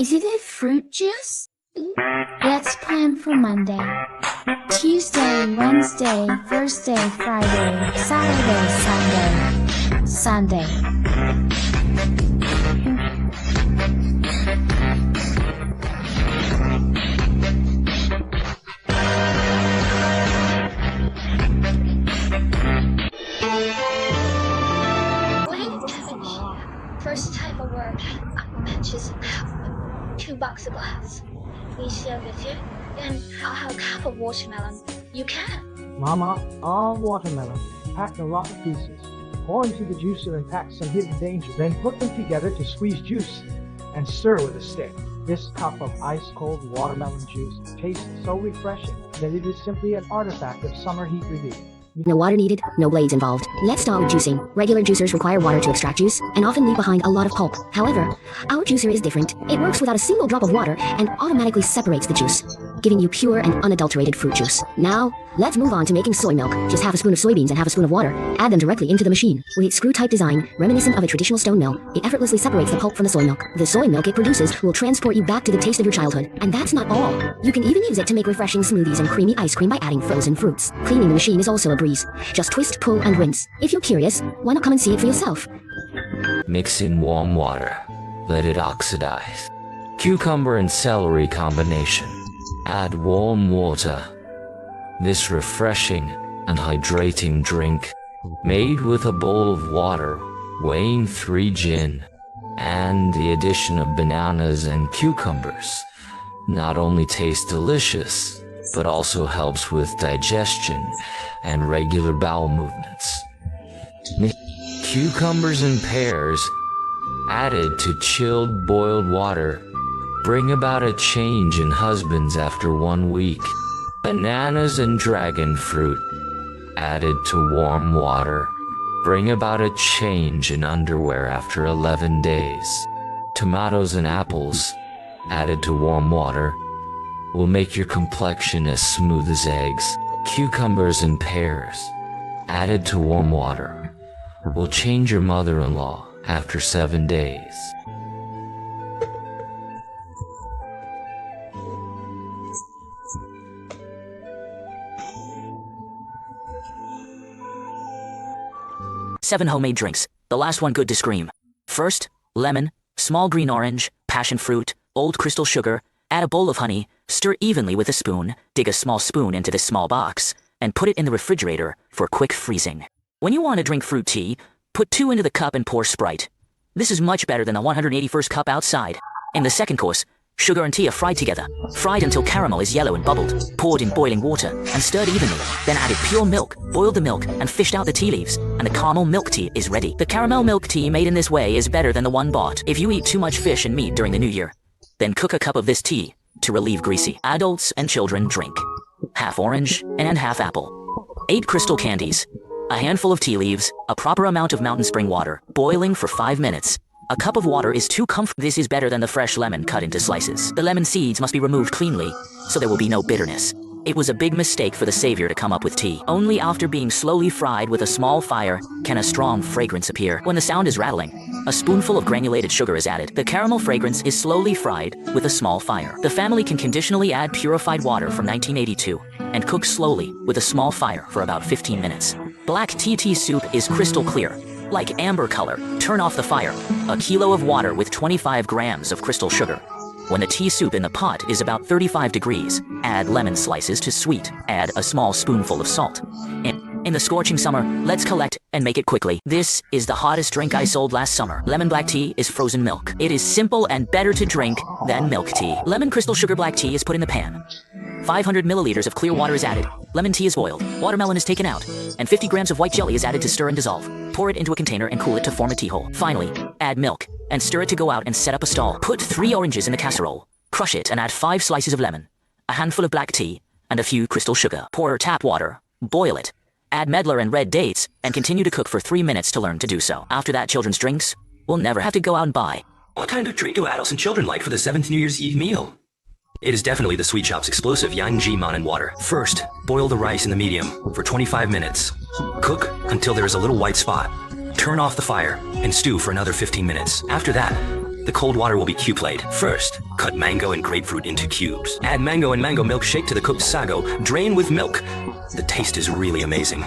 Is it a fruit juice? Let's plan for Monday. Tuesday, Wednesday, Thursday, Friday, Saturday, Sunday. First time I work, I'll purchase $2 a glass. We share with you, and I'll have a cup of watermelon. You can. Mama, all watermelon, packed in a lot of pieces. Pour into the juicer and pack some hidden danger. Then put them together to squeeze juice and stir with a stick. This cup of ice-cold watermelon juice tastes so refreshing that it is simply an artifact of summer heat relief. No water needed, no blades involved. Let's start with juicing. Regular juicers require water to extract juice and often leave behind a lot of pulp. However, our juicer is different. It works without a single drop of water and automatically separates the juice, giving you pure and unadulterated fruit juice. Now, let's move on to making soy milk. Just half a spoon of soybeans and half a spoon of water. Add them directly into the machine. With its screw-type design, reminiscent of a traditional stone mill, it effortlessly separates the pulp from the soy milk. The soy milk it produces will transport you back to the taste of your childhood. And that's not all. You can even use it to make refreshing smoothies and creamy ice cream by adding frozen fruits. Cleaning the machine is also a breeze. Just twist, pull, and rinse. If you're curious, why not come and see it for yourself? Mix in warm water. Let it oxidize. Cucumber and celery combination. Add warm water. This refreshing and hydrating drink, made with a bowl of water, weighing 3 gin, and the addition of bananas and cucumbers, not only tastes delicious, but also helps with digestion and regular bowel movements. Cucumbers and pears, added to chilled boiled water, bring about a change in husbands after 1 week. Bananas and dragon fruit, added to warm water, bring about a change in underwear after 11 days. Tomatoes and apples, added to warm water, will make your complexion as smooth as eggs. Cucumbers and pears, added to warm water, will change your mother-in-law after 7 days. Seven homemade drinks, the last one good to scream. First, lemon, small green orange, passion fruit, old crystal sugar. Add a bowl of honey, stir evenly with a spoon, dig a small spoon into this small box, and put it in the refrigerator for quick freezing. When you want to drink fruit tea, put 2 into the cup and pour Sprite. This is much better than the 181st cup outside. In the second course, sugar and tea are fried together, fried until caramel is yellow and bubbled, poured in boiling water, and stirred evenly, then added pure milk, boiled the milk, and fished out the tea leaves, and the caramel milk tea is ready. The caramel milk tea made in this way is better than the one bought. If you eat too much fish and meat during the new year, then cook a cup of this tea to relieve greasy. Adults and children drink. Half orange and half apple. 8 crystal candies. A handful of tea leaves. A proper amount of mountain spring water. Boiling for 5 minutes. A cup of water is too comfortable. This is better than the fresh lemon cut into slices. The lemon seeds must be removed cleanly, so there will be no bitterness. It was a big mistake for the savior to come up with tea. Only after being slowly fried with a small fire can a strong fragrance appear. When the sound is rattling, a spoonful of granulated sugar is added. The caramel fragrance is slowly fried with a small fire. The family can conditionally add purified water from 1982 and cook slowly with a small fire for about 15 minutes. Black tea soup is crystal clear, like amber color. Turn off the fire. A kilo of water with 25 grams of crystal sugar. When the tea soup in the pot is about 35 degrees, add lemon slices to sweet. Add a small spoonful of salt. In the scorching summer, let's collect and make it quickly. This is the hottest drink I sold last summer. Lemon black tea is frozen milk. It is simple and better to drink than milk tea. Lemon crystal sugar black tea is put in the pan. 500 milliliters of clear water is added. Lemon tea is boiled. Watermelon is taken out. And 50 grams of white jelly is added to stir and dissolve. Pour it into a container and cool it to form a tea hole. Finally, add milk and stir it to go out and set up a stall. Put 3 oranges in the casserole. Crush it and add 5 slices of lemon, a handful of black tea, and a few crystal sugar. Pour tap water. Boil it. Add medlar and red dates, and continue to cook for 3 minutes to learn to do so. After that, children's drinks will never have to go out and buy. What kind of drink do adults and children like for the 7th New Year's Eve meal? It is definitely the Sweet Shop's explosive Yang Man and water. First, boil the rice in the medium for 25 minutes. Cook until there is a little white spot. Turn off the fire and stew for another 15 minutes. After that, the The cold water will be cube-played. First, cut mango and grapefruit into cubes. Add mango and mango milkshake to the cooked sago. Drain with milk. The taste is really amazing.